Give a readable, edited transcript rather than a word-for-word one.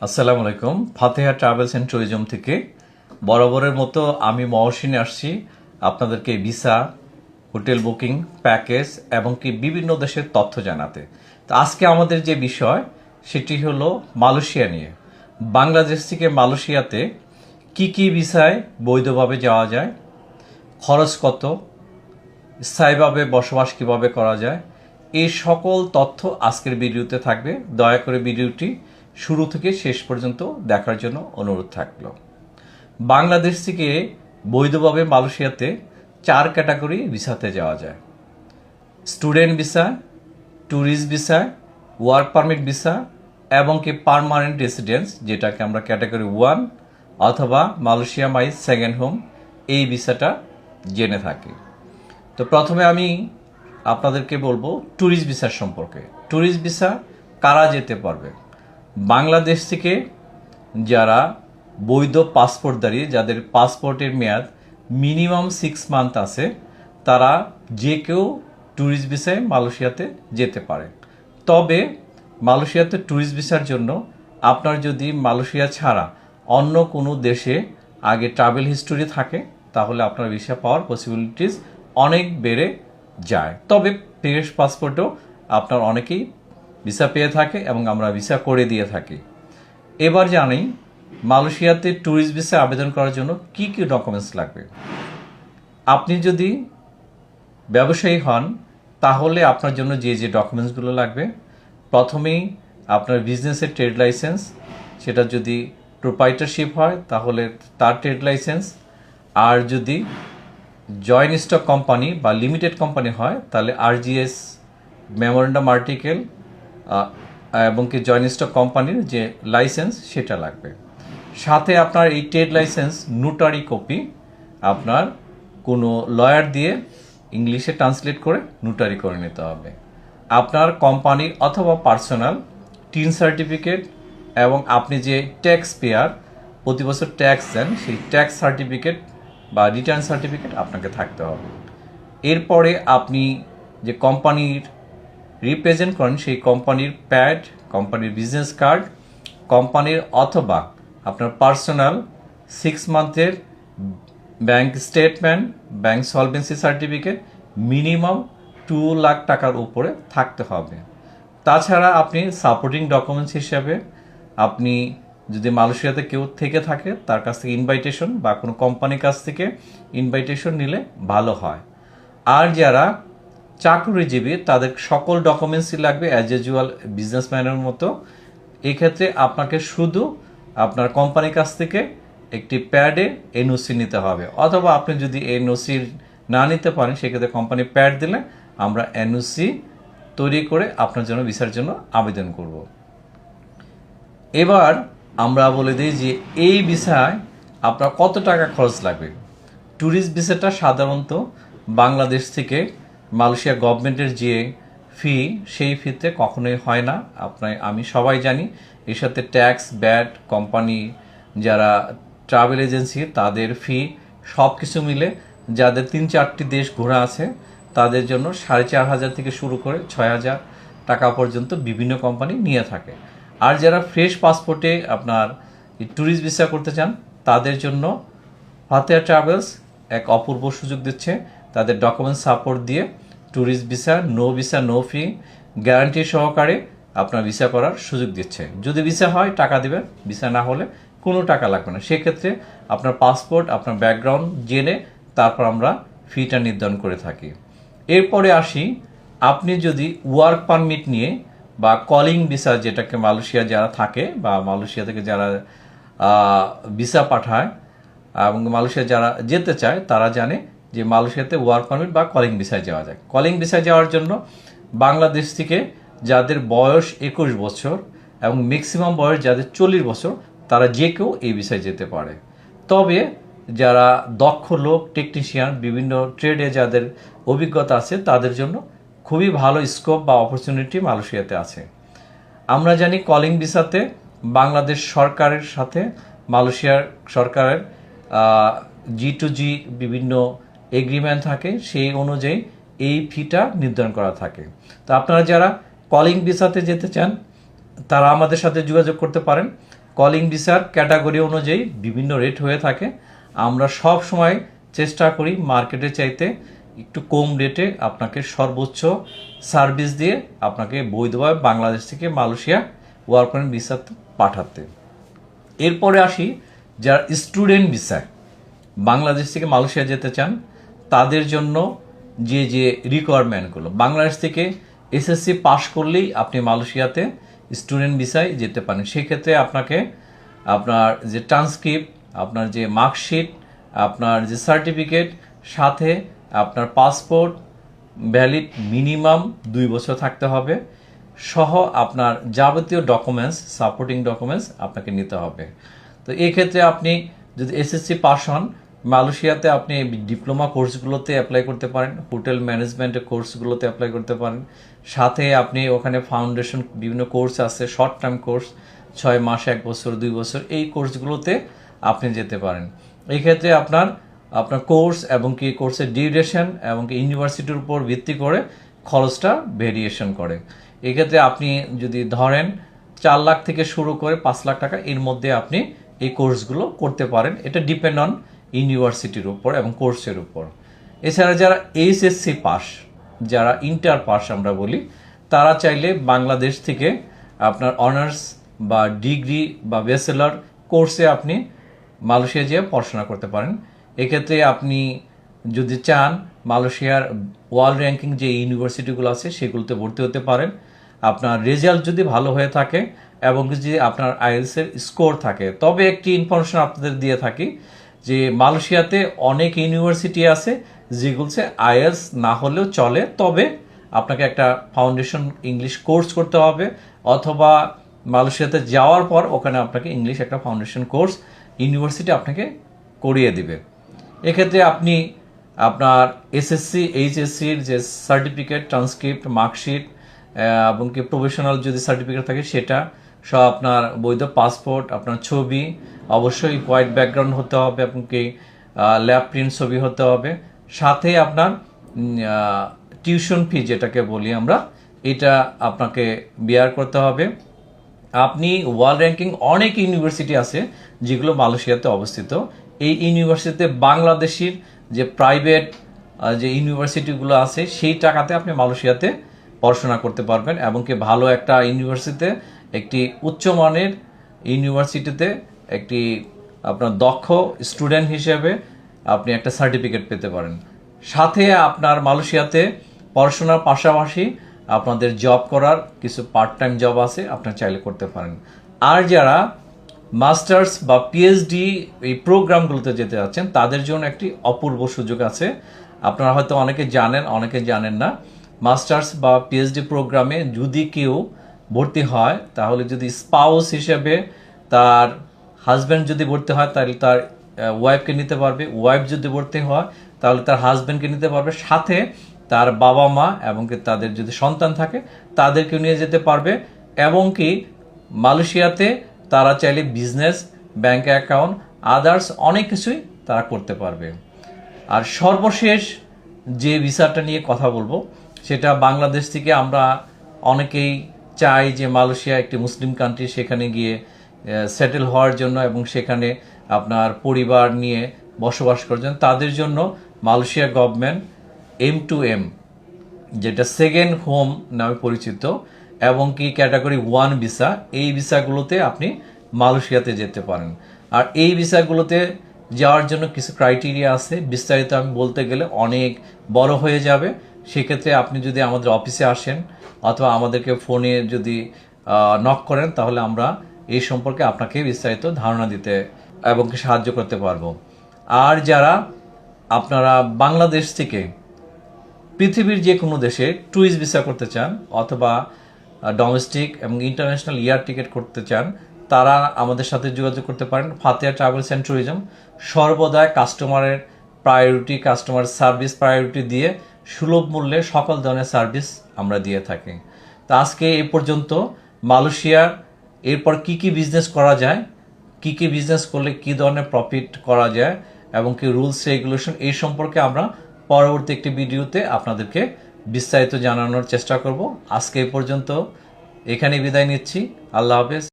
আসসালামু আলাইকুম। ফাতেহা travels and tourism থেকে বরাবরের মতো আমি মহসিনে আসছি আপনাদেরকে ভিসা, হোটেল বুকিং, প্যাকেজ এবং কি বিভিন্ন দেশের তথ্য জানাতে। তো আজকে আমাদের যে বিষয় সেটি হলো মালয়েশিয়া নিয়ে। বাংলাদেশ থেকে মালয়েশিয়াতে কি কি ভিসায় বৈধভাবে যাওয়া যায়, খরচ কত, স্থায়ীভাবে বসবাস কিভাবে করা যায়, এই সকল তথ্য আজকের ভিডিওতে থাকবে। দয়া করে ভিডিওটি শুরু থেকে শেষ পর্যন্ত দেখার জন্য অনুরোধ থাকলো। বাংলাদেশ থেকে বৈধভাবে মালয়েশিয়াতে 4 ক্যাটাগরি ভিসাতে যাওয়া যায়: student visa, tourist visa, work permit visa এবং কি পার্মানেন্ট রেসিডেন্স, যেটাকে আমরা ক্যাটাগরি 1 অথবা মালয়েশিয়া মাই সেকেন্ড হোম, এই ভিসাটা জেনে থাকি। তো প্রথমে আমি আপনাদেরকে বলবো ট্যুরিস্ট ভিসার সম্পর্কে। ট্যুরিস্ট ভিসা কারা যেতে পারবে? বাংলাদেশ থেকে যারা বৈধ পাসপোর্টধারী, যাদের পাসপোর্টের মেয়াদ মিনিমাম 6 মান্থ আছে, তারা যে কেউ ট্যুরিস্ট ভিসায় মালয়েশিয়াতে যেতে পারে। তবে মালয়েশিয়াতে ট্যুরিস্ট ভিসার জন্য আপনার যদি মালয়েশিয়া ছাড়া অন্য কোনো দেশে আগে ট্রাভেল হিস্টোরি থাকে, তাহলে আপনার ভিসা পাওয়ার পসিবিলিটিস অনেক বেড়ে যায়। তবে ফ্রেশ পাসপোর্টেও আপনার অনেকেই ভিসা পেয়ে থাকে এবং আমরা ভিসা করে দিয়ে থাকি। এবার জানি মালয়েশিয়াতে ট্যুরিস্ট ভিসা আবেদন করার জন্য কি কি ডকুমেন্টস লাগবে। আপনি যদি ব্যবসায়ী হন, তাহলে আপনার জন্য যে যে ডকুমেন্টসগুলো লাগবে, প্রথমেই আপনার বিজনেসের ট্রেড লাইসেন্স, সেটা যদি প্রোপাইটারশিপ হয় তাহলে তার ট্রেড লাইসেন্স, আর যদি জয়েন্ট স্টক কোম্পানি বা লিমিটেড কোম্পানি হয় তাহলে আরজিএস মেমোরেন্ডাম আর্টিকেল এবং কি জয়েন্ট স্টক কোম্পানির যে লাইসেন্স সেটা লাগবে। সাথে আপনার এই ট্রেড লাইসেন্স নোটারি কপি আপনার কোনো লয়ার দিয়ে ইংলিশে ট্রান্সলেট করে নোটারি করে নিতে হবে। আপনার কোম্পানির অথবা পার্সোনাল টিন সার্টিফিকেট এবং আপনি যে ট্যাক্স পেয়ার, প্রতি বছর ট্যাক্স দেন, সেই ট্যাক্স সার্টিফিকেট বা রিটার্ন সার্টিফিকেট আপনাকে থাকতে হবে। এরপরে আপনি যে কোম্পানির রিপ্রেজেন্ট করেন সেই কোম্পানির প্যাড, কোম্পানির বিজনেস কার্ড, কোম্পানির অথবা আপনার পার্সোনাল 6 মান্থের bank statement, bank solvency certificate minimum 2 lakh টাকার উপরে থাকতে হবে। তাছাড়া আপনি সাপোর্টিং ডকুমেন্টস হিসাবে আপনি যদি মালয়েশিয়াতে কেউ থেকে থাকে তার কাছ থেকে ইনভাইটেশন বা কোনো কোম্পানির কাছ থেকে ইনভাইটেশন নিলে ভালো হয়। আর যারা চাকরিজীবী তাদের সকল ডকুমেন্টসই লাগবে অ্যাজ ইউজুয়াল বিজনেসম্যানের মতো। এক্ষেত্রে আপনাকে শুধু আপনার কোম্পানির কাছ থেকে একটি প্যাডে এনওসি নিতে হবে, অথবা আপনি যদি এনওসি না নিতে পারেন সেক্ষেত্রে কোম্পানি প্যাড দিলে আমরা এনওসি তৈরি করে আপনার জন্য ভিসার জন্য আবেদন করব। এবার আমরা বলে দিই যে এই ভিসায় আপনার কত টাকা খরচ লাগবে। ট্যুরিস্ট ভিসাটা সাধারণত বাংলাদেশ থেকে মালয়েশিয়া গভর্নমেন্টের যে ফি, সেই ফিতে কখনোই হয় না। আমি সবাই জানি এর সাথে ট্যাক্স, ব্যাট, কোম্পানি যারা ট্রাভেল এজেন্সি তাদের ফি সব কিছু মিলে যাদের 3-4টি দেশ ঘোরা আছে তাদের জন্য 4,500 থেকে শুরু করে 6,000 টাকা পর্যন্ত বিভিন্ন কোম্পানি নিয়ে থাকে। আর যারা ফ্রেশ পাসপোর্টে আপনার ট্যুরিস্ট ভিসা করতে চান তাদের জন্য ফাতেহা ট্রাভেলস এক অপূর্ব সুযোগ দিচ্ছে। তাদের ডকুমেন্ট সাপোর্ট দিয়ে tourist visa no fee guarantee সহকারে আপনার ভিসা করার সুযোগ দিচ্ছে। যদি ভিসা হয় টাকা দিবেন, ভিসা না হলে কোনো টাকা লাগবে না। সেক্ষেত্রে আপনার পাসপোর্ট, আপনার ব্যাকগ্রাউন্ড জেনে তারপর আমরা ফিটা নির্ধারণ করে থাকি। এরপরে আসি, আপনি যদি ওয়ার্ক পারমিট নিয়ে বা কলিং ভিসা, যেটাকে মালয়েশিয়া যারা থাকে বা মালয়েশিয়া থেকে যারা ভিসা পাঠায় এবং মালয়েশিয়া যারা যেতে চায় তারা জানে যে মালয়েশিয়াতে ওয়ার্ক পারমিট বা কলিং ভিসায় যাওয়া যায়। কলিং ভিসায় যাওয়ার জন্য বাংলাদেশ থেকে যাদের বয়স 21 বছর এবং ম্যাক্সিমাম বয়স যাদের 40 বছর, তারা যে কেউ এই ভিসায় যেতে পারে। তবে যারা দক্ষ লোক, টেকনিশিয়ান, বিভিন্ন ট্রেডে যাদের অভিজ্ঞতা আছে তাদের জন্য খুবই ভালো স্কোপ বা অপরচুনিটি মালয়েশিয়াতে আছে। আমরা জানি কলিং ভিসাতে বাংলাদেশ সরকারের সাথে মালয়েশিয়ার সরকারের G2G বিভিন্ন এগ্রিমেন্ট থাকে, সেই অনুযায়ী এই ফিটা নির্ধারণ করা থাকে। তো আপনারা যারা কলিং ভিসাতে যেতে চান তারা আমাদের সাথে যোগাযোগ করতে পারেন। কলিং ভিসার ক্যাটাগরি অনুযায়ী বিভিন্ন রেট হয়ে থাকে। আমরা সব সময় চেষ্টা করি মার্কেটে চাইতে একটু কম রেটে আপনাকে সর্বোচ্চ সার্ভিস দিয়ে আপনাকে বৈধভাবে বাংলাদেশ থেকে মালয়েশিয়া ওয়ার্ক পারমিট ভিসা পাঠাতে। এরপরে আসি যারা স্টুডেন্ট ভিসায় বাংলাদেশ থেকে মালয়েশিয়া যেতে চান, তাদের জন্য যে যে রিকোয়ারমেন্টগুলো, বাংলাদেশ থেকে এসএসসি পাস করলেই আপনি মালয়েশিয়াতে স্টুডেন্ট ভিসায় যেতে পারেন। সেক্ষেত্রে আপনাকে আপনার যে ট্রান্সক্রিপ্ট, আপনার যে মার্কশিট, আপনার যে সার্টিফিকেট, সাথে আপনার পাসপোর্ট ভ্যালিড মিনিমাম 2 বছর থাকতে হবে, সহ আপনার যাবতীয় ডকুমেন্টস, সাপোর্টিং ডকুমেন্টস আপনাকে নিতে হবে। তো এই ক্ষেত্রে আপনি যদি এসএসসি পাস হন, মালয়েশিয়াতে আপনি ডিপ্লোমা কোর্সগুলোতে অ্যাপ্লাই করতে পারেন, হোটেল ম্যানেজমেন্টের কোর্সগুলোতে অ্যাপ্লাই করতে পারেন, সাথে আপনি ওখানে ফাউন্ডেশন বিভিন্ন কোর্স আছে, শর্ট টার্ম কোর্স 6 মাস, 1 বছর, 2 বছর, এই কোর্সগুলোতে আপনি যেতে পারেন। এই ক্ষেত্রে আপনার কোর্স এবং কি কোর্সের ডিউরেশন এবং কি ইউনিভার্সিটির উপর ভিত্তি করে খরচটা ভেরিয়েশন করে। এক্ষেত্রে আপনি যদি ধরেন 4 লাখ থেকে শুরু করে 5 লাখ টাকা এর মধ্যে আপনি এই কোর্সগুলো করতে পারেন। এটা ডিপেন্ড অন ইউনিভার্সিটির উপর এবং কোর্সের উপর। এছাড়া যারা এইচএসসি পাস, যারা ইন্টার পাস আমরা বলি, তারা চাইলে বাংলাদেশ থেকে আপনার অনার্স বা ডিগ্রি বা ব্যাচেলর কোর্সে আপনি মালয়েশিয়া যেয়ে পড়াশোনা করতে পারেন। এক্ষেত্রে আপনি যদি চান মালয়েশিয়ার ওয়ার্ল্ড র্যাঙ্কিং যে ইউনিভার্সিটিগুলো আছে সেগুলোতে ভর্তি হতে পারেন। আপনার রেজাল্ট যদি ভালো হয়ে থাকে এবং যদি আপনার আইএলটিএসের স্কোর থাকে, তবে একটি ইনফরমেশন আপনাদের দিয়ে থাকি যে মালয়েশিয়াতে অনেক ইউনিভার্সিটি আছে যেগুলোতে আইএলটিএস না হলেও চলে, তবে আপনাকে একটা ফাউন্ডেশন ইংলিশ কোর্স করতে হবে, অথবা মালয়েশিয়াতে যাওয়ার পর ওখানে আপনাকে ইংলিশ একটা ফাউন্ডেশন কোর্স ইউনিভার্সিটি আপনাকে করিয়ে দিবে। এক্ষেত্রে আপনি আপনার এসএসসি, এইচএসসির যে সার্টিফিকেট, ট্রান্সক্রিপ্ট, মার্কশিট এবং কি প্রফেশনাল যদি সার্টিফিকেট থাকে সেটা সব, আপনার বৈধ পাসপোর্ট, আপনার ছবি, অবশ্যই হোয়াইট ব্যাকগ্রাউন্ড হতে হবে এবং কি ল্যাব প্রিন্ট ছবি হতে হবে, সাথে আপনার টিউশন ফি যেটাকে বলি আমরা, এটা আপনাকে বিয়ার করতে হবে। আপনি ওয়ার্ল্ড র্যাঙ্কিং অনেক ইউনিভার্সিটি আছে যেগুলো মালয়েশিয়াতে অবস্থিত। এই ইউনিভার্সিটিতে বাংলাদেশের যে প্রাইভেট যে ইউনিভার্সিটিগুলো আছে সেই টাকাতে আপনি মালয়েশিয়াতে পড়াশোনা করতে পারবেন এবং কি ভালো একটা ইউনিভার্সিটিতে, একটি উচ্চমানের ইউনিভার্সিটিতে একটি আপনার দক্ষ স্টুডেন্ট হিসেবে আপনি একটা সার্টিফিকেট পেতে পারেন। সাথে আপনার মালয়েশিয়াতে পড়াশোনার পাশাপাশি আপনাদের জব করার কিছু পার্ট টাইম জব আছে, আপনারা চাইলে করতে পারেন। আর যারা মাস্টার্স বা পিএইচডি এই প্রোগ্রামগুলোতে যেতে যাচ্ছেন তাদের জন্য একটি অপূর্ব সুযোগ আছে। আপনারা হয়তো অনেকে জানেন, অনেকে জানেন না। মাস্টার্স বা পিএইচডি প্রোগ্রামে যদি কেউ ভর্তি হয়, তাহলে যদি স্পাউস হিসেবে তার হাজব্যান্ড যদি ভর্তি হয় তাহলে তার ওয়াইফকে নিতে পারবে, ওয়াইফ যদি ভর্তি হয় তাহলে তার হাজব্যান্ডকে নিতে পারবে, সাথে তার বাবা মা এবং কি তাদের যদি সন্তান থাকে তাদেরকে নিয়ে যেতে পারবে। এবং কি মালয়েশিয়াতে তারা চাইলে বিজনেস, ব্যাংক অ্যাকাউন্ট, আদার্স অনেক কিছুই তারা করতে পারবে। আর সর্বশেষ যে ভিসাটা নিয়ে কথা বলবো সেটা বাংলাদেশ থেকে আমরা অনেকেই চাই যে মালয়েশিয়া একটি মুসলিম কান্ট্রি, সেখানে গিয়ে সেটেল হওয়ার জন্য এবং সেখানে আপনার পরিবার নিয়ে বসবাস করার জন্য। তাদের জন্য মালয়েশিয়া গভর্নমেন্ট M2M, যেটা সেকেন্ড হোম নামে পরিচিত, এবং কি ক্যাটাগরি 1 ভিসা, এই ভিসাগুলোতে আপনি মালয়েশিয়াতে যেতে পারেন। আর এই ভিসাগুলোতে যাওয়ার জন্য কিছু ক্রাইটেরিয়া আছে, বিস্তারিত আমি বলতে গেলে অনেক বড় হয়ে যাবে। সেক্ষেত্রে আপনি যদি আমাদের অফিসে আসেন অথবা আমাদেরকে ফোনে যদি নক করেন তাহলে আমরা এই সম্পর্কে আপনাকে বিস্তারিত ধারণা দিতে এবং সাহায্য করতে পারবো। আর যারা আপনারা বাংলাদেশ থেকে পৃথিবীর যে কোনো দেশে ট্যুরিস্ট ভিসা করতে চান অথবা ডোমেস্টিক এবং ইন্টারন্যাশনাল এয়ার টিকিট করতে চান, তারা আমাদের সাথে যোগাযোগ করতে পারেন। ফাতেহা ট্রাভেলস অ্যান্ড ট্যুরিজম সর্বদা কাস্টমারের প্রায়োরিটি, কাস্টমার সার্ভিস প্রায়োরিটি দিয়ে সুলভ মূল্যে সকল ধরনের সার্ভিস আমরা দিয়ে থাকি। তো আজকে এ পর্যন্ত মালয়েশিয়ার এরপর কি কি বিজনেস করা যায়, কি কি বিজনেস করলে কি ধরনের প্রফিট করা যায় এবং কি রুলস রেগুলেশন, এই সম্পর্কে আমরা পরবর্তী একটি ভিডিওতে আপনাদেরকে বিস্তারিত জানানোর চেষ্টা করব। আজকে এ পর্যন্ত এখানে বিদায় নিচ্ছি। আল্লাহ হাফেজ।